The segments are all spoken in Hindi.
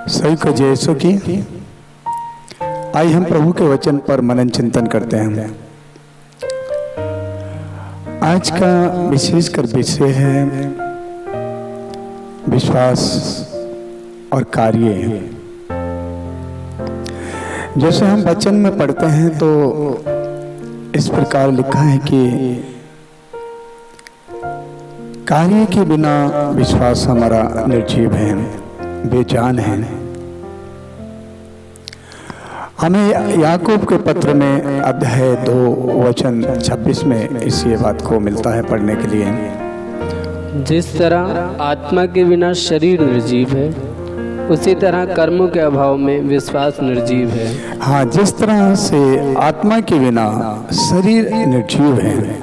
सभी को जय यीशु की। आइए हम प्रभु के वचन पर मनन चिंतन करते हैं। आज का विशेषकर विषय है विश्वास और कार्य। जैसे हम वचन में पढ़ते हैं तो इस प्रकार लिखा है कि कार्य के बिना विश्वास हमारा निर्जीव है, बेजान है। हमें याकूब के पत्र में अध्याय 2 वचन 26 में इस ये बात को मिलता है पढ़ने के लिए। जिस तरह आत्मा के बिना शरीर निर्जीव है, उसी तरह कर्मों के अभाव में विश्वास निर्जीव है। हाँ, जिस तरह से आत्मा के बिना शरीर निर्जीव है,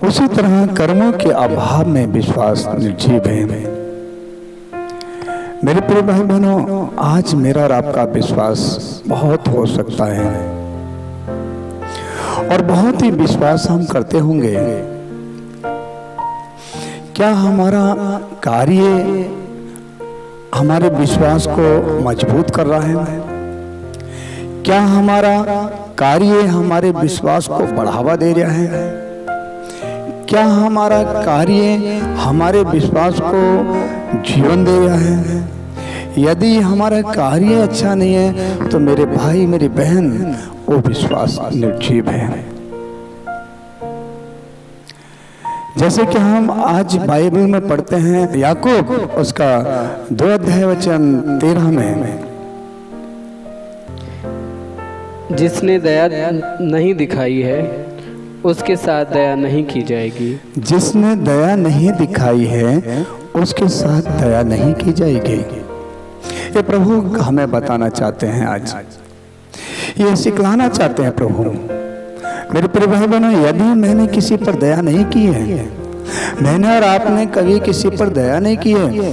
उसी तरह कर्मों के अभाव में विश्वास निर्जीव है। मेरे प्रिय भाई बहनों, आज मेरा और आपका विश्वास बहुत हो सकता है और बहुत ही विश्वास हम करते होंगे। क्या हमारा कार्य हमारे विश्वास को मजबूत कर रहा है? क्या हमारा कार्य हमारे विश्वास को बढ़ावा दे रहा है? क्या हमारा कार्य हमारे विश्वास को जीवन दे रहा है? यदि हमारा कार्य अच्छा नहीं है तो मेरे भाई मेरी बहन, वो विश्वास निर्जीव है। जैसे कि हम आज बाइबल में पढ़ते हैं याकूब उसका 2 अध्याय वचन 13 में, जिसने दया नहीं दिखाई है उसके साथ दया नहीं की जाएगी। जिसने दया नहीं दिखाई है उसके साथ दया नहीं की जाएगी। ये प्रभु हमें बताना चाहते हैं, आज ये सिखलाना चाहते हैं प्रभु। मेरे प्रिय भाई बहनों, यदि मैंने किसी पर दया नहीं की है, मैंने और आपने कभी किसी पर दया नहीं की है,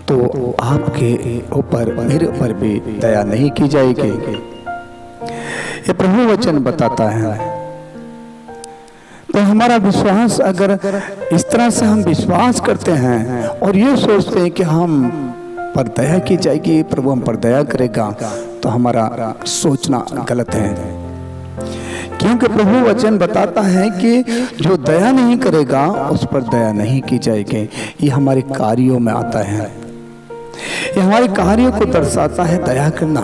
तो आपके ऊपर मेरे ऊपर भी दया नहीं की जाएगी। ये प्रभु वचन बताता है। तो हमारा विश्वास, अगर इस तरह से हम विश्वास करते हैं और ये सोचते हैं कि हम पर दया की जाएगी, प्रभु हम पर दया करेगा, तो हमारा सोचना गलत है। क्योंकि प्रभु वचन बताता है कि जो दया नहीं करेगा उस पर दया नहीं की जाएगी। ये हमारे कार्यों में आता है, ये हमारे कार्यों को दर्शाता है दया करना।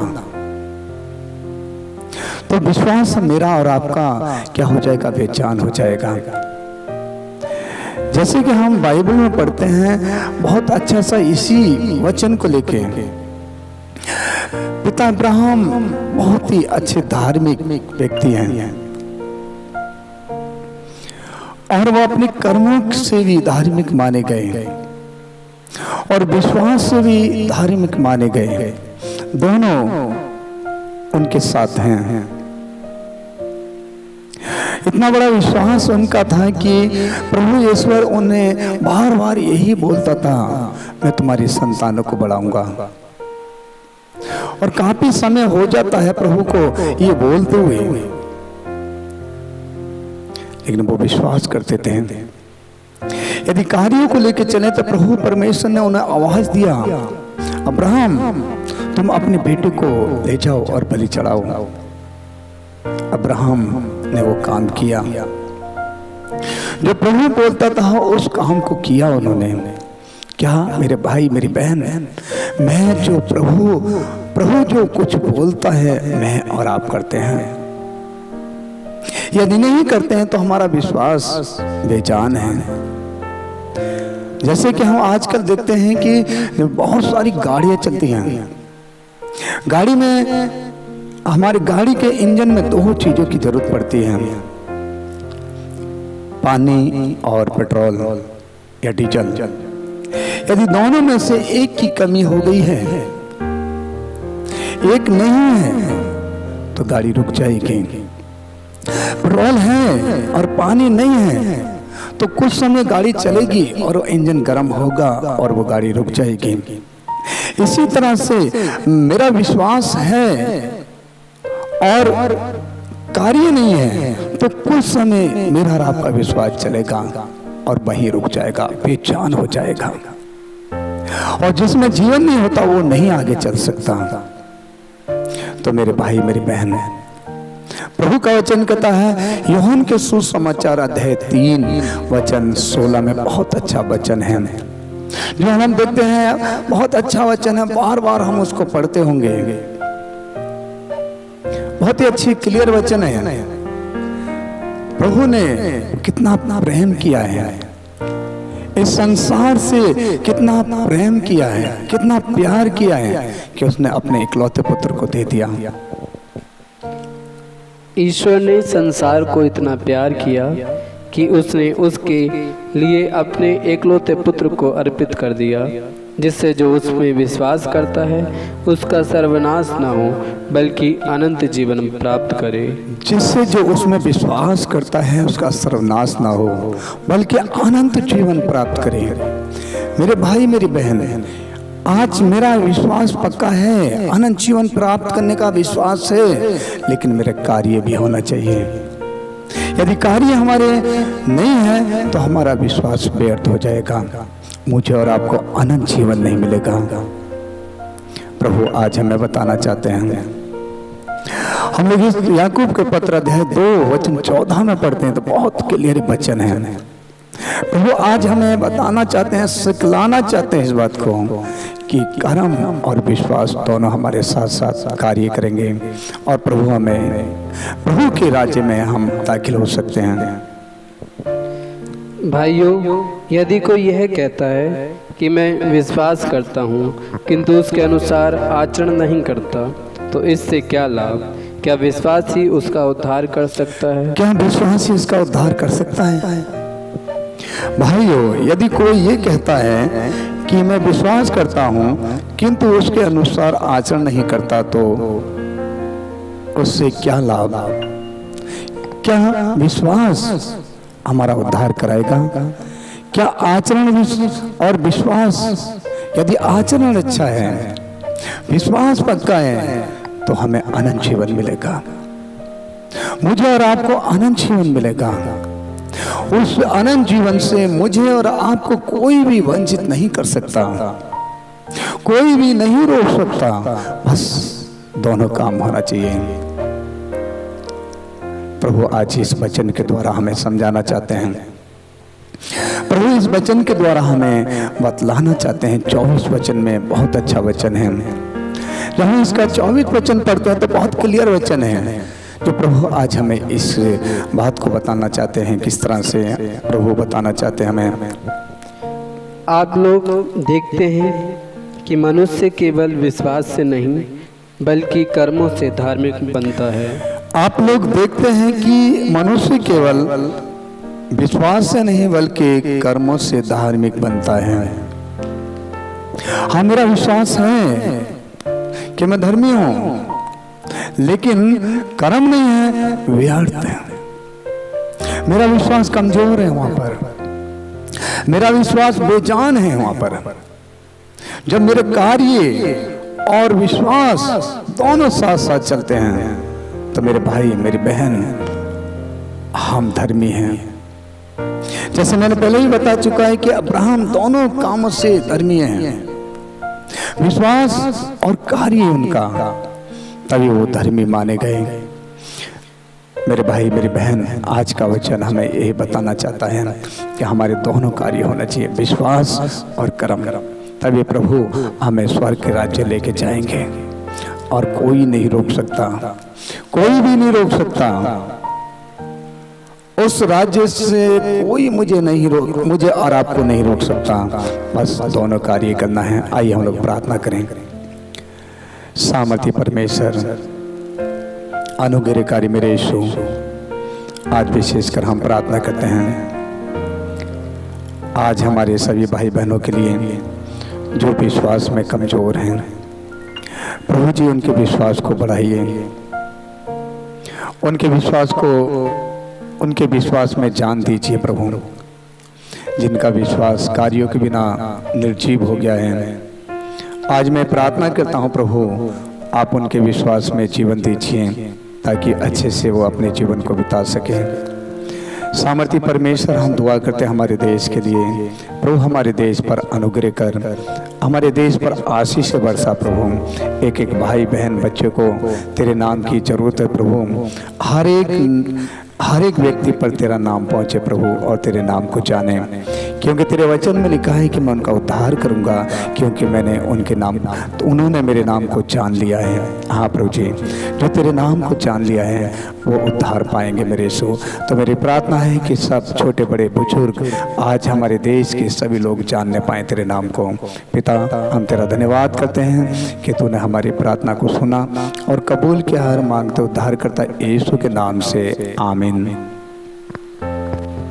तो विश्वास मेरा और आपका क्या हो जाएगा? बेजान हो जाएगा। जैसे कि हम बाइबल में पढ़ते हैं बहुत अच्छा सा इसी वचन को लेके, पिता अब्राहम बहुत ही अच्छे धार्मिक व्यक्ति हैं और वो अपने कर्मों से भी धार्मिक माने गए और विश्वास से भी धार्मिक माने गए। दोनों उनके साथ हैं। इतना बड़ा विश्वास उनका था कि प्रभु ईश्वर उन्हें बार बार यही बोलता था, मैं तुम्हारी संतानों को बढ़ाऊंगा। और काफी समय हो जाता है प्रभु को ये बोलते हुए, लेकिन वो विश्वास करते थे। यदि कार्यों को लेकर चले तो प्रभु परमेश्वर ने उन्हें आवाज दिया, अब्राहम तुम अपने बेटे को ले जाओ और बलि चढ़ाओ। अब्राहम ने वो काम किया, जो प्रभु बोलता था उस काम को किया उन्होंने। क्या मेरे भाई मेरी बहन, मैं जो प्रभु जो कुछ बोलता है मैं और आप करते हैं। यदि नहीं करते हैं तो हमारा विश्वास बेजान है। जैसे कि हम आजकल देखते हैं कि बहुत सारी गाड़ियां चलती हैं। गाड़ी में, हमारी गाड़ी के इंजन में 2 चीजों की जरूरत पड़ती है, पानी और पेट्रोल या डीजल। यदि दोनों में से एक की कमी हो गई है, एक नहीं है, तो गाड़ी रुक जाएगी। पेट्रोल है और पानी नहीं है तो कुछ समय गाड़ी चलेगी और इंजन गर्म होगा और वो गाड़ी रुक जाएगी। इसी तरह से मेरा विश्वास है और कार्य नहीं है तो कुछ समय मेरा और आपका विश्वास चलेगा और वहीं रुक जाएगा, बेजान हो जाएगा। और जिसमें जीवन नहीं होता वो नहीं आगे चल सकता। तो मेरे भाई मेरी बहन, प्रभु का वचन कहता है, यूहन्ना के सुसमाचार अध्याय 3 वचन 16 में बहुत अच्छा वचन है जो हम देखते हैं, बहुत अच्छा वचन है, बार बार हम उसको पढ़ते होंगे। बहुत ही अच्छी क्लियर वचन है। प्रभु ने कितना अपना प्रेम किया है, इस संसार से कितना प्रेम किया है, कितना प्यार किया है कि उसने अपने इकलौते पुत्र को दे दिया। ईश्वर ने संसार को इतना प्यार किया कि उसने उसके लिए अपने एकलौते पुत्र को अर्पित कर दिया, जिससे जो उसमें विश्वास करता है उसका सर्वनाश न हो बल्कि अनंत जीवन प्राप्त करे। जिससे जो उसमें विश्वास करता है उसका सर्वनाश ना हो बल्कि अनंत जीवन प्राप्त करे। मेरे भाई मेरी बहन, आज मेरा विश्वास पक्का है, अनंत जीवन प्राप्त करने का विश्वास है, लेकिन मेरे कार्य भी होना चाहिए। यदि कार्य हमारे नहीं है तो हमारा विश्वास व्यर्थ हो जाएगा, मुझे और आपको अनंत जीवन नहीं मिलेगा। प्रभु आज हमें बताना चाहते हैं, हम लोग इस याकूब के पत्र अध्याय 2 वचन 14 में पढ़ते हैं तो बहुत क्लियर वचन है। प्रभु आज हमें बताना चाहते हैं, सिखलाना चाहते हैं इस बात को कि कर्म और विश्वास दोनों हमारे साथ साथ कार्य करेंगे और प्रभु के राज्य में हम दाखिल हो सकते हैं। भाइयों, यदि कोई यह कहता है कि मैं विश्वास करता हूँ किंतु उसके अनुसार आचरण नहीं करता, तो इससे क्या लाभ? क्या विश्वास ही उसका उद्धार कर सकता है? क्या विश्वास ही इसका उद्धार कर सकता है? भाइयों, यदि कोई ये कहता है कि मैं विश्वास करता हूँ किंतु उसके अनुसार आचरण नहीं करता, तो उससे क्या लाभ? क्या विश्वास हमारा उद्धार कराएगा? क्या आचरण और विश्वास, यदि आचरण अच्छा है, विश्वास पक्का है, तो हमें अनंत जीवन मिलेगा, मुझे और आपको अनंत जीवन मिलेगा। उस अनंत जीवन से मुझे और आपको कोई भी वंचित नहीं कर सकता, कोई भी नहीं रोक सकता, बस दोनों काम होना चाहिए। प्रभु आज इस वचन के द्वारा हमें समझाना चाहते हैं, प्रभु इस वचन के द्वारा हमें बतलाना चाहते हैं। 24 वचन में बहुत अच्छा वचन है, जब हम इसका 24 वचन पढ़ते हैं तो बहुत क्लियर वचन है जो प्रभु आज हमें इस बात को बताना चाहते हैं। किस तरह से प्रभु बताना चाहते हैं हमें? आप लोग देखते हैं कि मनुष्य केवल विश्वास से नहीं बल्कि कर्मों से धार्मिक बनता है। आप लोग देखते हैं कि मनुष्य केवल विश्वास से नहीं बल्कि कर्मों से धार्मिक बनता है। हाँ, मेरा विश्वास है कि मैं धर्मी हूं, लेकिन कर्म नहीं है, व्यर्थ है। मेरा विश्वास कमजोर है, वहां पर मेरा विश्वास बेजान है। वहां पर जब मेरे कार्य और विश्वास दोनों साथ साथ चलते हैं तो मेरे भाई मेरी बहन, हम धर्मी हैं। जैसे मैंने पहले ही बता चुका है कि अब्राहम दोनों कामों से धर्मी हैं, विश्वास और कार्य उनका, तभी वो धर्मी माने गए। मेरे भाई मेरी बहन, आज का वचन हमें यही बताना चाहता है कि हमारे दोनों कार्य होना चाहिए, विश्वास और कर्म, तभी प्रभु हमें स्वर्ग के राज्य लेके जाएंगे और कोई नहीं रोक सकता, कोई भी नहीं रोक सकता। उस राज्य से कोई मुझे और आपको नहीं रोक सकता, बस दोनों कार्य करना है। आइए हम लोग प्रार्थना करें। सामर्थ्य परमेश्वर, अनुग्रहकारी मेरे यीशु, आज विशेषकर हम प्रार्थना करते हैं आज हमारे सभी भाई बहनों के लिए जो विश्वास में कमजोर हैं। प्रभु जी, उनके विश्वास को बढ़ाइए, उनके विश्वास में जान दीजिए। प्रभु, जिनका विश्वास कार्यों के बिना निर्जीव हो गया है, आज मैं प्रार्थना करता हूँ प्रभु, आप उनके विश्वास में जीवन दीजिए ताकि अच्छे से वो अपने जीवन को बिता सके। सामर्थी परमेश्वर, हम दुआ करते हैं हमारे देश के लिए। प्रभु हमारे देश पर अनुग्रह कर, हमारे देश पर आशीष बरसा प्रभु। एक एक भाई बहन बच्चे को तेरे नाम की जरूरत है प्रभु। हर एक व्यक्ति पर तेरा नाम पहुंचे प्रभु और तेरे नाम को जाने, क्योंकि तेरे वचन में लिखा है कि मैं उनका उद्धार करूंगा, क्योंकि मैंने उनके नाम, तो उन्होंने मेरे नाम को जान लिया है। हाँ प्रभु जी, जो तेरे नाम को जान लिया है वो उद्धार पाएंगे मेरे यीशु। तो मेरी प्रार्थना है कि सब छोटे बड़े बुजुर्ग आज हमारे देश के सभी लोग जानने पाएँ तेरे नाम को। पिता, हम तेरा धन्यवाद करते हैं कि तूने हमारी प्रार्थना को सुना और कबूल किया। हर मांगते उद्धार करता यीशु के नाम से, आमीन।